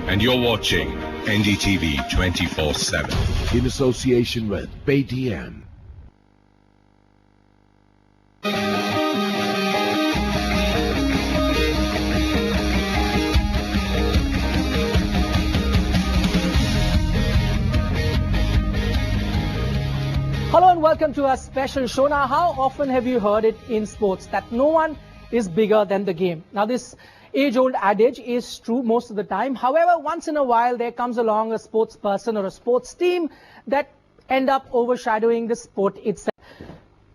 And you're watching NDTV 24/7. In association with BTM. Hello and welcome to our special show. Now, how often have you heard it in sports that no one is bigger than the game? Now, this age-old adage is true most of the time. However, once in a while, there comes along a sports person or a sports team that end up overshadowing the sport itself.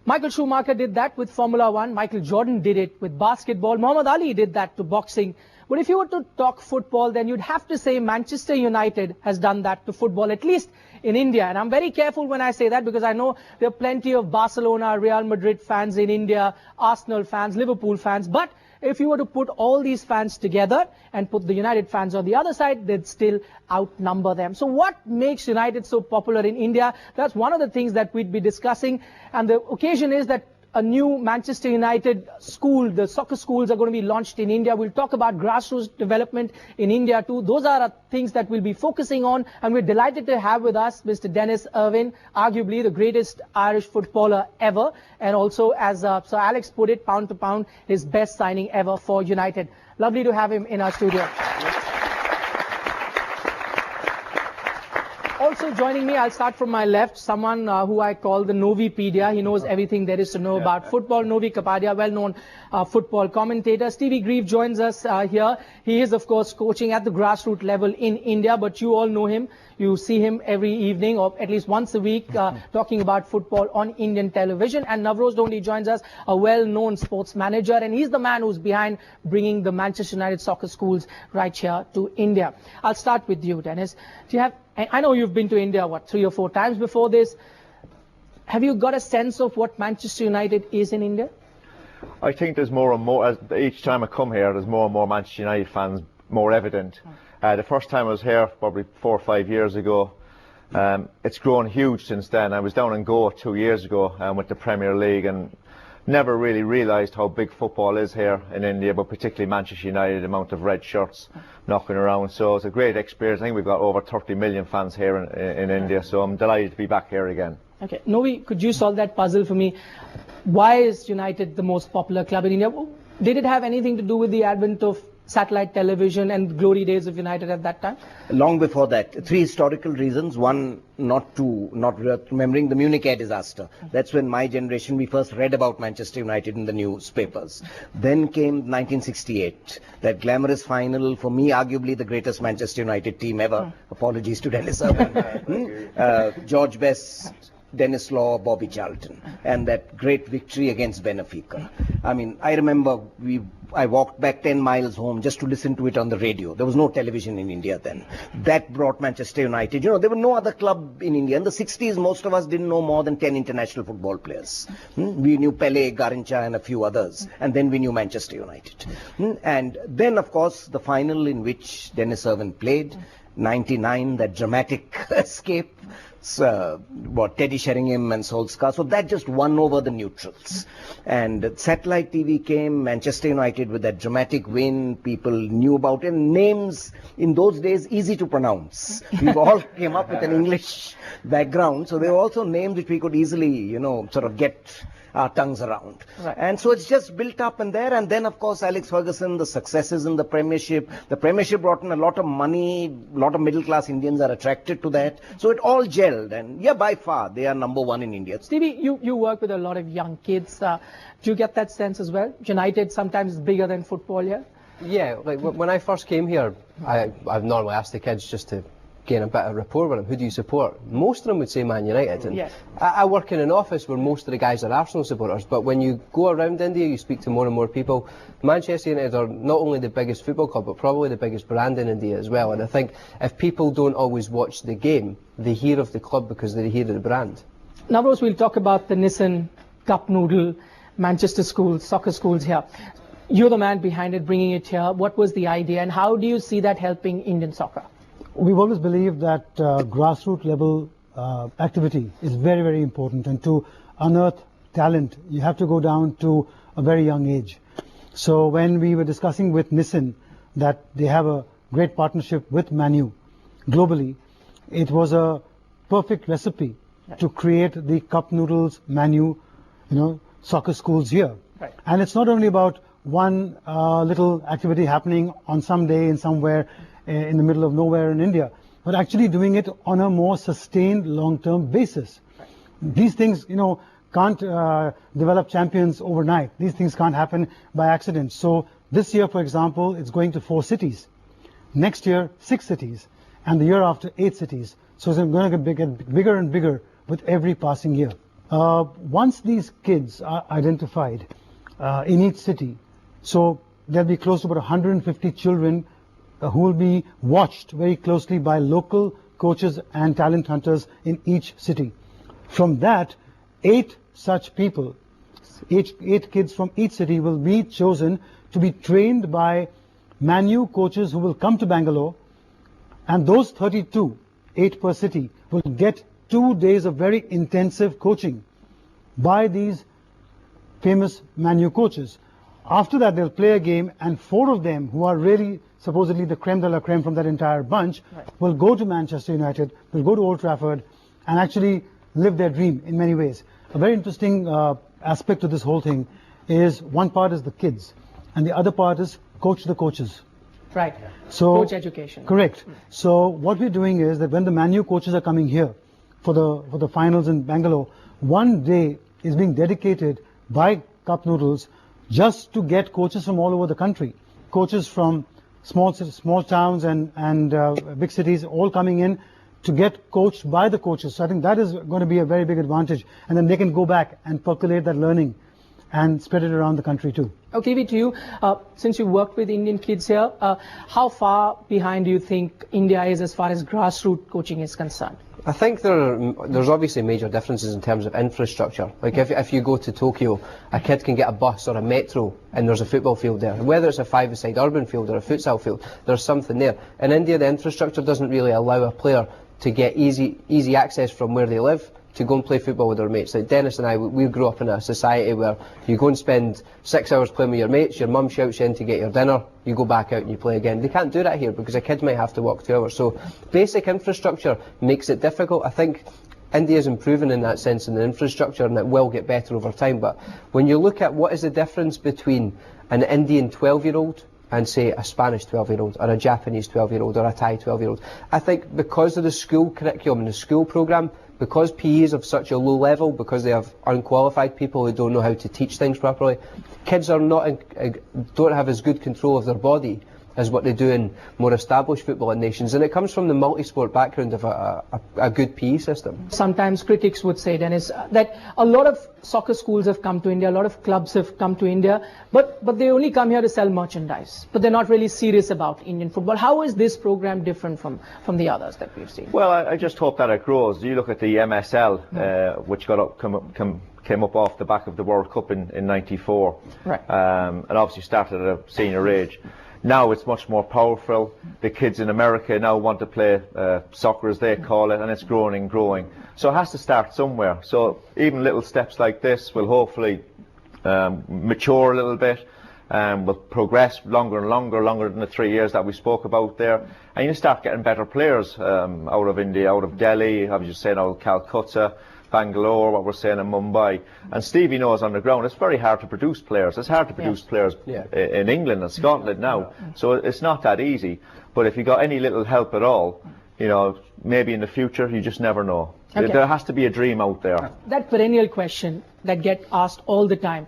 Michael Schumacher did that with Formula One. Michael Jordan did it with basketball. Muhammad Ali did that to boxing. But if you were to talk football, then you'd have to say Manchester United has done that to football, at least in India. And I'm very careful when I say that because I know there are plenty of Barcelona, Real Madrid fans in India, Arsenal fans, Liverpool fans. But if you were to put all these fans together and put the United fans on the other side, they'd still outnumber them. So what makes United so popular in India? That's one of the things that we'd be discussing. And the occasion is that a new Manchester United school, the soccer schools are going to be launched in India. We'll talk about grassroots development in India too. Those are things that we'll be focusing on. And we're delighted to have with us Mr. Dennis Irwin, arguably the greatest Irish footballer ever. And also, as Sir Alex put it, pound to pound, his best signing ever for United. Lovely to have him in our studio. Also joining me, I'll start from my left, someone who I call the Novipedia. He knows everything there is to know about football. Novi Kapadia, well-known football commentator. Stevie Grieve joins us here. He is, of course, coaching at the grassroots level in India, but you all know him. You see him every evening or at least once a week talking about football on Indian television. And Navroz Dhoni joins us, a well-known sports manager, and he's the man who's behind bringing the Manchester United soccer schools right here to India. I'll start with you, Dennis. Do you have, I know you've been to India, 3 or 4 times before this. Have you got a sense of what Manchester United is in India? I think there's more and more, as each time I come here, there's more and more Manchester United fans, more evident. The first time I was here, probably 4 or 5 years ago, it's grown huge since then. I was down in Goa 2 years ago with the Premier League and never really realised how big football is here in India, but particularly Manchester United, the amount of red shirts knocking around. So it's a great experience. I think we've got over 30 million fans here in India, so I'm delighted to be back here again. Okay, Novi, could you solve that puzzle for me? Why is United the most popular club in India? Did it have anything to do with the advent of satellite television and glory days of United at that time? Long before that. 3 historical reasons. One, not remembering the Munich air disaster. That's when my generation, we first read about Manchester United in the newspapers. Then came 1968, that glamorous final, for me arguably the greatest Manchester United team ever. Apologies to Dennis Irwin. George Best, Dennis Law, Bobby Charlton, and that great victory against Benfica. I mean, I remember I walked back 10 miles home just to listen to it on the radio. There was no television in India then. That brought Manchester United. You know, there were no other club in India. In the 60s, most of us didn't know more than 10 international football players. We knew Pele, Garincha, and a few others. And then we knew Manchester United. And then, of course, the final in which Dennis Irwin played, 99, that dramatic escape. Teddy Sheringham and Solskjaer. So that just won over the neutrals. And satellite TV came, Manchester United with that dramatic win. People knew about it. Names in those days easy to pronounce. We all came up with an English background. So they were also names which we could easily, sort of get our tongues around. Right. And so it's just built up and there. And then, of course, Alex Ferguson, the successes in the Premiership. The Premiership brought in a lot of money. A lot of middle-class Indians are attracted to that. So it all gelled. And yeah, by far, they are number 1 in India. Stevie, you work with a lot of young kids. Do you get that sense as well? United sometimes is bigger than football here? Yeah, like when I first came here, I've normally asked the kids just to gain a bit of rapport with them. Who do you support? Most of them would say Man United. And yes. I work in an office where most of the guys are Arsenal supporters, but when you go around India, you speak to more and more people. Manchester United are not only the biggest football club, but probably the biggest brand in India as well. And I think if people don't always watch the game, they hear of the club because they hear of the brand. Navroz, we'll talk about the Nissan Cup Noodle Manchester schools, soccer schools here. You're the man behind it, bringing it here. What was the idea and how do you see that helping Indian soccer? We've always believed that grassroots level activity is very, very important, and to unearth talent, you have to go down to a very young age. So when we were discussing with Nissan that they have a great partnership with Manu globally, it was a perfect recipe to create the Cup Noodles Manu, soccer schools here. Right. And it's not only about one little activity happening on some day in somewhere in the middle of nowhere in India, but actually doing it on a more sustained long-term basis. Right. These things, can't develop champions overnight. These things can't happen by accident. So this year, for example, it's going to 4 cities. Next year, 6 cities. And the year after, 8 cities. So it's going to get bigger and bigger with every passing year. Once these kids are identified in each city, so there'll be close to about 150 children who will be watched very closely by local coaches and talent hunters in each city. From that, 8 such people, 8 kids from each city will be chosen to be trained by Manu coaches who will come to Bangalore, and those 32, 8 per city, will get 2 days of very intensive coaching by these famous Manu coaches. After that, they'll play a game, and 4 of them, who are really supposedly the creme de la creme from that entire bunch, will go to Manchester United, will go to Old Trafford, and actually live their dream in many ways. A very interesting aspect to this whole thing is one part is the kids, and the other part is coach the coaches. Right. So, coach education. Correct. So what we're doing is that when the Manu coaches are coming here for the finals in Bangalore, one day is being dedicated by Cup Noodles just to get coaches from all over the country, coaches from small towns and big cities, all coming in to get coached by the coaches. So I think that is going to be a very big advantage, and then they can go back and percolate that learning and spread it around the country too. Okay, to you, since you worked with Indian kids here, how far behind do you think India is as far as grassroots coaching is concerned? I think there's obviously major differences in terms of infrastructure. Like if you go to Tokyo, a kid can get a bus or a metro and there's a football field there. Whether it's a 5-a-side urban field or a futsal field, there's something there. In India, the infrastructure doesn't really allow a player to get easy access from where they live to go and play football with their mates. Like Dennis and I, we grew up in a society where you go and spend 6 hours playing with your mates, your mum shouts you in to get your dinner, you go back out and you play again. They can't do that here because a kid might have to walk 2 hours. So basic infrastructure makes it difficult. I think India's improving in that sense in the infrastructure, and it will get better over time. But when you look at what is the difference between an Indian 12-year-old and say a Spanish 12-year-old or a Japanese 12-year-old or a Thai 12-year-old, I think because of the school curriculum and the school programme, because PE is of such a low level, because they have unqualified people who don't know how to teach things properly, kids are don't have as good control of their body as what they do in more established footballing nations, and it comes from the multi-sport background of a good PE system. Sometimes critics would say, Dennis, that a lot of soccer schools have come to India, a lot of clubs have come to India, but they only come here to sell merchandise, but they're not really serious about Indian football. How is this program different from the others that we've seen? Well, I just hope that it grows. You look at the MSL, which came up off the back of the World Cup in '94, right. And obviously started at a senior age. Now it's much more powerful. The kids in America now want to play soccer, as they call it, and it's growing and growing. So it has to start somewhere. So even little steps like this will hopefully mature a little bit, will progress longer than the 3 years that we spoke about there. And you start getting better players out of India, out of Delhi, I was just saying out of Calcutta, Bangalore, what we're saying in Mumbai. And Stevie knows on the ground it's very hard to produce players. It's hard to produce players in England and Scotland now. So it's not that easy. But if you got any little help at all, maybe in the future, you just never know. Okay. There has to be a dream out there. That perennial question that gets asked all the time,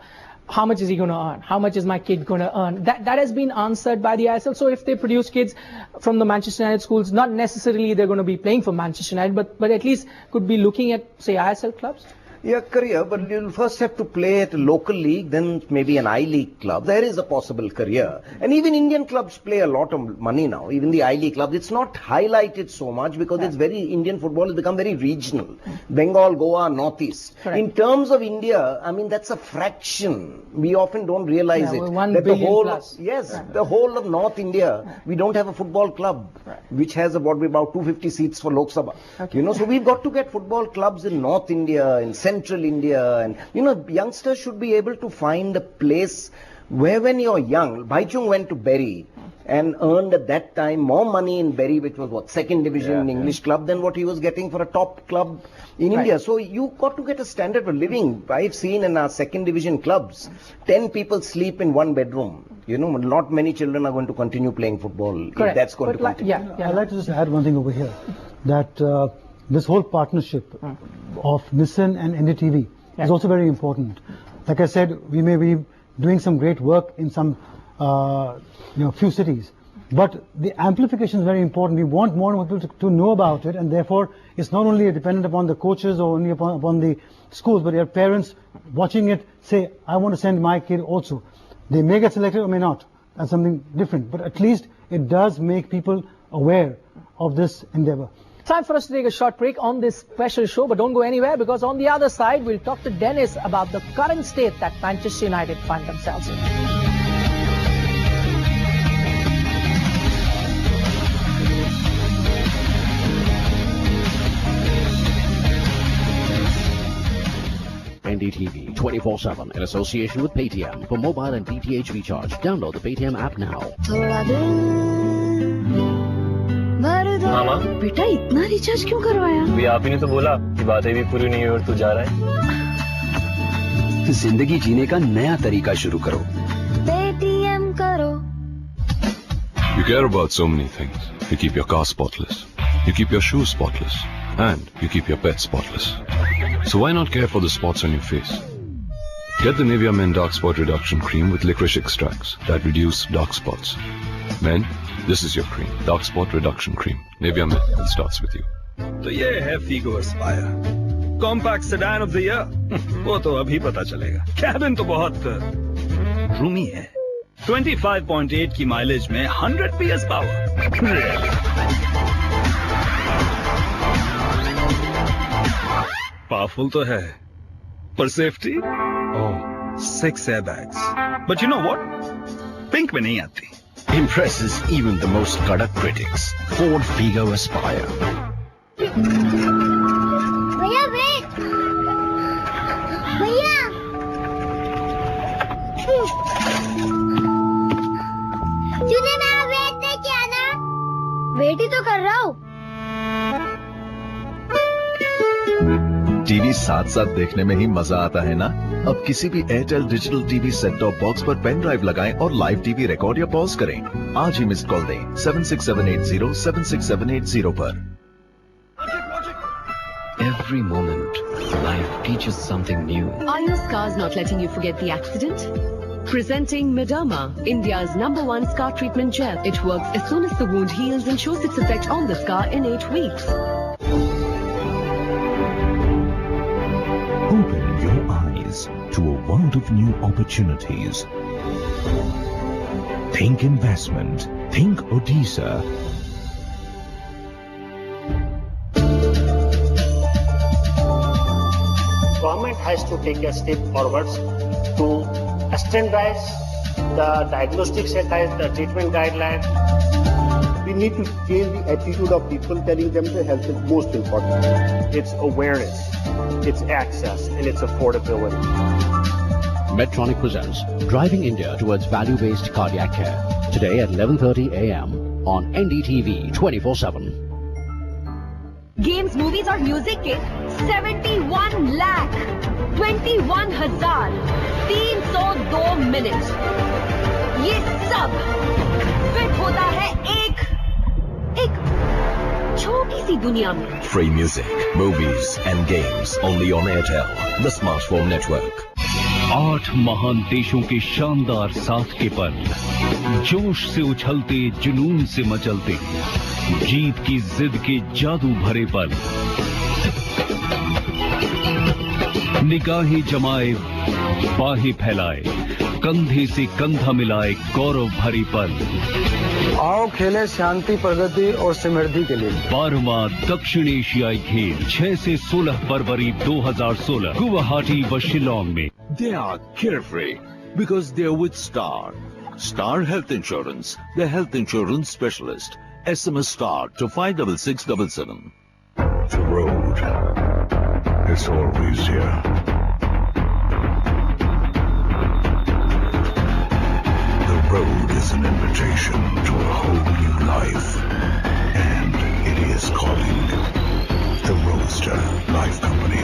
how much is he going to earn? How much is my kid going to earn? That has been answered by the ISL. So if they produce kids from the Manchester United schools, not necessarily they're going to be playing for Manchester United, but at least could be looking at, say, ISL clubs? Yeah, career, but you'll first have to play at a local league, then maybe an I-League club. There is a possible career. And even Indian clubs play a lot of money now, even the I-League clubs. It's not highlighted so much because Indian football has become very regional. Bengal, Goa, Northeast. Correct. In terms of India, I mean, that's a fraction. We often don't realize it. 1 billion plus. The whole of North India, we don't have a football club, which has about 250 seats for Lok Sabha. Okay. So we've got to get football clubs in North India, in Central India, and youngsters should be able to find a place Where when you're young, Baichung went to Bury and earned at that time more money in Bury, which was what, second division English club, than what he was getting for a top club in India. So you got to get a standard of living. I've seen in our second division clubs, 10 people sleep in one bedroom. You know, not many children are going to continue playing football. If that's going to continue. I'd like to just add one thing over here, that this whole partnership of Nissan and NDTV is also very important. Like I said, we may be doing some great work in some few cities, but the amplification is very important. We want more people to know about it, and therefore it's not only dependent upon the coaches or only upon the schools, but your parents watching it say, I want to send my kid also. They may get selected or may not. That's something different, but at least it does make people aware of this endeavor. Time for us to take a short break on this special show, but don't go anywhere, because on the other side we'll talk to Dennis about the current state that Manchester United find themselves in. NDTV 24/7 in association with Paytm for mobile and DTH recharge. Download the Paytm app now. मामा बेटा इतना recharge क्यों करवाया? भी आप ही ने तो बोला कि बातें भी पूरी नहीं हुई और तू जा रहा है। जिंदगी जीने का नया तरीका शुरू करो। पेटीएम करो। You care about so many things. You keep your car spotless. You keep your shoes spotless. And you keep your pet spotless. So why not care for the spots on your face? Get the Nivea Men Dark Spot Reduction Cream with licorice extracts that reduce dark spots. Men, this is your cream. Dark Spot Reduction Cream. Nivea Men, it starts with you. तो ये है Figo Aspire. Compact Sedan of the Year. वो तो अभी पता चलेगा. Cabin तो बहुत roomy है. 25.8 की माइलेज में 100 PS पावर. पावरफुल तो है, पर safety? Oh, 6 airbags. But you know what? Pink में नहीं आती. Impresses even the most kadak critics. Ford Figo Aspire. भैया wait! भैया! तूने मेरा वेट नहीं किया ना? वेट ही तो कर रहा हूँ. टीवी साथ साथ देखने में ही मजा आता है ना? अब किसी भी Airtel digital TV set top box पर पेन ड्राइव लगाएं और लाइव टीवी रिकॉर्ड या पॉज करें. आज ही मिस्ड कॉल दें 76780 पर. Every moment, life teaches something new. Are your scars not letting you forget the accident? Presenting Mederma, India's #1 scar treatment gel. It works as soon as the wound heals and shows its effect on the scar in 8 weeks. Open your eyes to a world of new opportunities. Think investment. Think Odisha. Government has to take a step forwards to standardize the diagnostic setup, the treatment guidelines. We need to change the attitude of people, telling them the health is most important. It's awareness, it's access, and it's affordability. Medtronic presents Driving India Towards Value-Based Cardiac Care. Today at 11:30 a.m. on NDTV 24/7. Games, movies और music के 71 lakh 21,302 minute. ये सब fit होता है एक छोटी सी दुनिया में. Free music, movies and games only on Airtel, the smartphone network. 8 महान देशों के शानदार साथ के पल, जोश से उछलते, जुनून से मचलते, जीत की जिद के जादू भरे पल, निगाहें जमाए, बाहें फैलाए, कंधे से कंधा मिलाए, गौरव भरी पल. आओ खेले शांति, प्रगति और समृद्धि के लिए. 12वां दक्षिण एशियाई खेल 6 से 16 फरवरी 2016 गुवाहाटी व शिलोंग में. They are carefree because they are with Star. Star Health Insurance, the health insurance specialist. SMS Star to 56677. The road. It's always here. road is an invitation to a whole new life. And it is calling. The Roadster Life Company.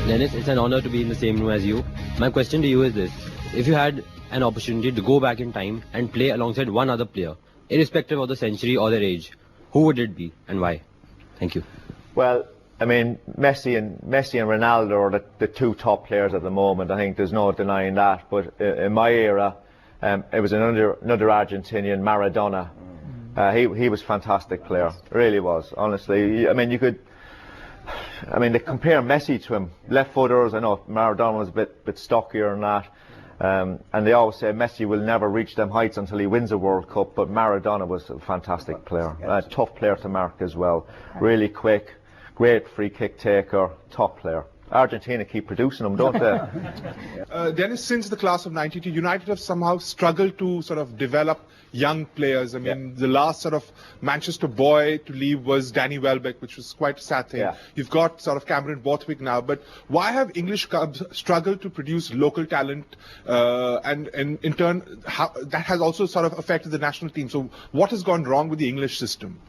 Dennis, it's an honor to be in the same room as you. My question to you is this. If you had an opportunity to go back in time and play alongside one other player, irrespective of the century or their age, who would it be and why? Thank you. Well, I mean, Messi and Ronaldo are the two top players at the moment. I think there's no denying that. But in my era, it was another Argentinian, Maradona. He was a fantastic player, really was. Honestly, I mean, they compare Messi to him. Left footers, I know Maradona was a bit stockier than that. And they always say Messi will never reach them heights until he wins a World Cup, but Maradona was a fantastic player. A tough player to mark as well. Really quick, great free kick taker, top player. Argentina keep producing them, don't they? Dennis, since the class of '92, United have somehow struggled to sort of develop young players. I mean, the last sort of Manchester boy to leave was Danny Welbeck, which was quite a sad thing. You've got sort of Cameron Borthwick now, but why have English clubs struggled to produce local talent, and in turn, that has also sort of affected the national team? So what has gone wrong with the English system?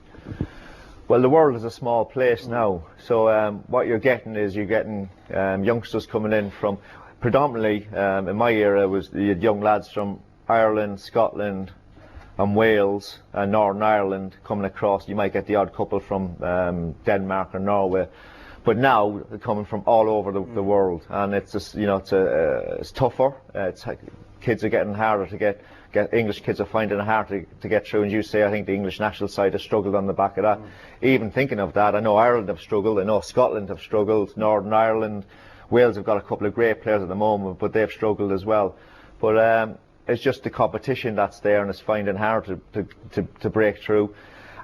Well, the world is a small place now, so what you're getting is youngsters coming in from, predominantly in my era, was the young lads from Ireland, Scotland and Wales and Northern Ireland coming across. You might get the odd couple from Denmark or Norway, but now they're coming from all over the world, and it's just, it's tougher. Kids are getting harder to get. English kids are finding it hard to get through, and you say I think the English national side has struggled on the back of that. Even thinking of that, I know Ireland have struggled, I know Scotland have struggled, Northern Ireland, Wales have got a couple of great players at the moment, but they've struggled as well. But it's just the competition that's there, and it's finding it hard to break through.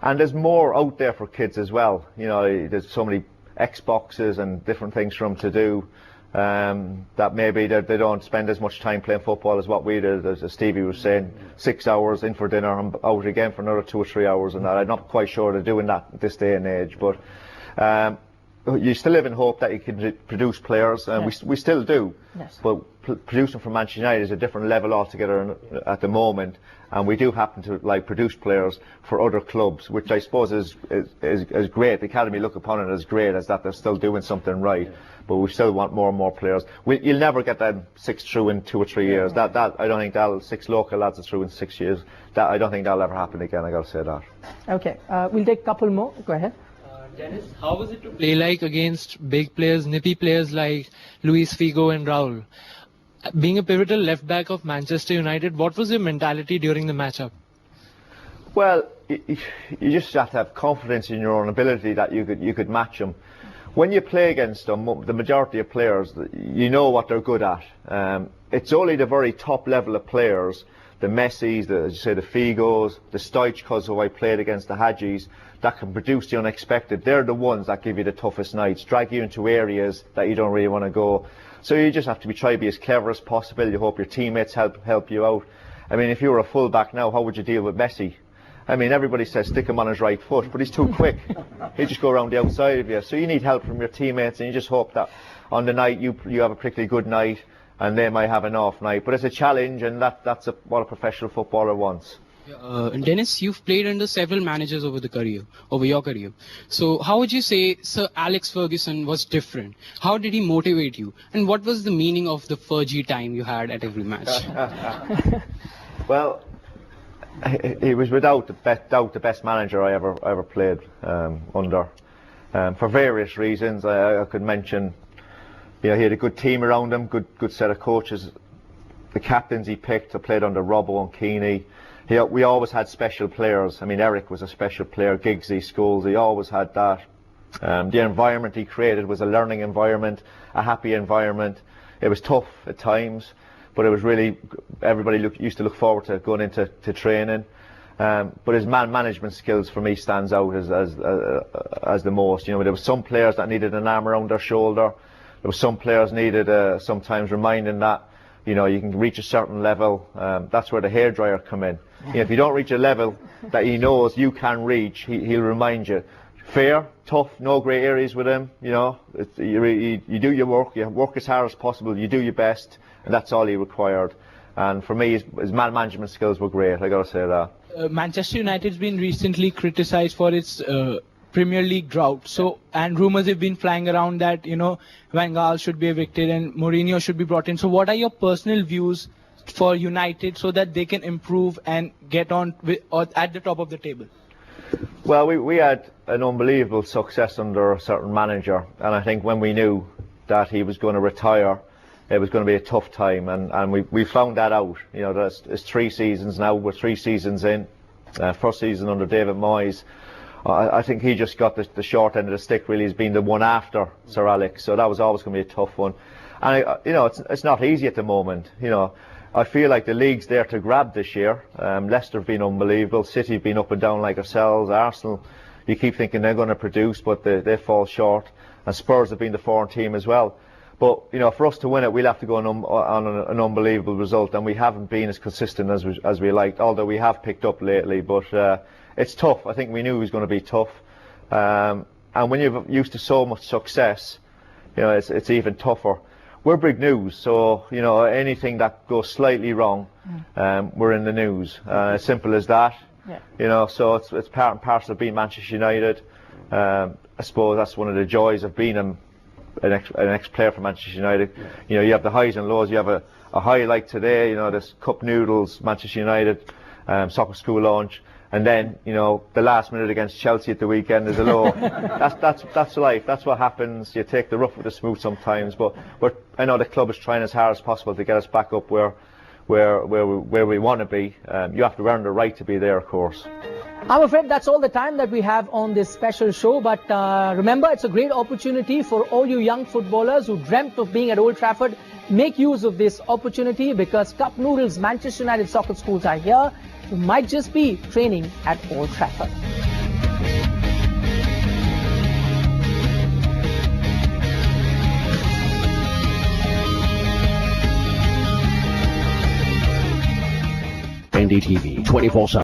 And there's more out there for kids as well. There's so many Xboxes and different things for them to do. That maybe they don't spend as much time playing football as what we did. As Stevie was saying, 6 hours in for dinner and out again for another 2 or 3 hours, and that I'm not quite sure they're doing that at this day and age. But you still live in hope that you can produce players, and we still do. Yes. But producing for Manchester United is a different level altogether at the moment, and we do happen to produce players for other clubs, which I suppose is great. The academy look upon it as great, as that they're still doing something right. But we still want more and more players. You'll never get them 6 through in 2 or 3 years. That I don't think 6 local lads are through in 6 years. I don't think that'll ever happen again. I got to say that. Okay, we'll take a couple more. Go ahead. Dennis, how was it to play against big players, nippy players like Luis Figo and Raul? Being a pivotal left back of Manchester United, what was your mentality during the matchup? Well, you just have to have confidence in your own ability that you could match them. When you play against them, the majority of players, you know what they're good at. It's only the very top level of players, the Messis, as you say, the Figos, the Stoichkos who I played against, the Hadjis, that can produce the unexpected. They're the ones that give you the toughest nights, drag you into areas that you don't really want to go. So you just have to try to be as clever as possible. You hope your teammates help you out. I mean, if you were a full-back now, how would you deal with Messi? I mean, everybody says stick him on his right foot, but he's too quick. He'll just go around the outside of you. So you need help from your teammates, and you just hope that on the night you have a particularly good night, and they might have an off night. But it's a challenge, and that's what a professional footballer wants. Dennis, you've played under several managers over your career. So how would you say Sir Alex Ferguson was different? How did he motivate you? And what was the meaning of the Fergie time you had at every match? Well, he was without the best manager I ever played under, for various reasons. I could mention, he had a good team around him, good set of coaches. The captains he picked, I played under Robbo and Keeney. We always had special players. I mean, Eric was a special player, Giggsy, Scholes, he always had that. The environment he created was a learning environment, a happy environment. It was tough at times, but it was really, everybody used to look forward to going into training. But his man management skills for me stands out as the most. You know, there were some players that needed an arm around their shoulder. There were some players needed sometimes reminding that, you know, you can reach a certain level. That's where the hairdryer come in. You know, if you don't reach a level that he knows you can reach, he'll remind you. Fair, tough, no grey areas with him. You know, you do your work, you work as hard as possible, you do your best, and that's all he required. And for me, his man management skills were great. I got to say that. Manchester United's been recently criticised for its Premier League drought. So, and rumours have been flying around that, you know, Van Gaal should be evicted and Mourinho should be brought in. So, what are your personal views for United so that they can improve and get on or at the top of the table? Well, we had an unbelievable success under a certain manager, and I think when we knew that he was going to retire, it was going to be a tough time, and we found that out. You know, it's 3 seasons now. We're 3 seasons in. First season under David Moyes. I think he just got the short end of the stick. Really, he's been the one after Sir Alex, so that was always going to be a tough one. And you know, it's not easy at the moment. You know, I feel like the league's there to grab this year. Leicester have been unbelievable. City have been up and down like ourselves. Arsenal, you keep thinking they're going to produce, but they fall short. And Spurs have been the foreign team as well. But you know, for us to win it, we'll have to go on an unbelievable result, and we haven't been as consistent as we liked. Although we have picked up lately, but it's tough. I think we knew it was going to be tough. And when you're used to so much success, you know, it's even tougher. We're big news, so you know, anything that goes slightly wrong, we're in the news. As simple as that. Yeah. You know, so it's part and parcel of being Manchester United. I suppose that's one of the joys of being an ex-player for Manchester United. Yeah. You know, you have the highs and lows. You have a high like today. You know, this Cup Noodles, Manchester United, soccer school launch. And then, you know, the last minute against Chelsea at the weekend is a low. That's life. That's what happens. You take the rough with the smooth sometimes. But I know the club is trying as hard as possible to get us back up where we want to be. You have to earn the right to be there, of course. I'm afraid that's all the time that we have on this special show. But remember, it's a great opportunity for all you young footballers who dreamt of being at Old Trafford. Make use of this opportunity, because Cup Noodles Manchester United soccer schools are here. You might just be training at Old Trafford. NDTV 24/7.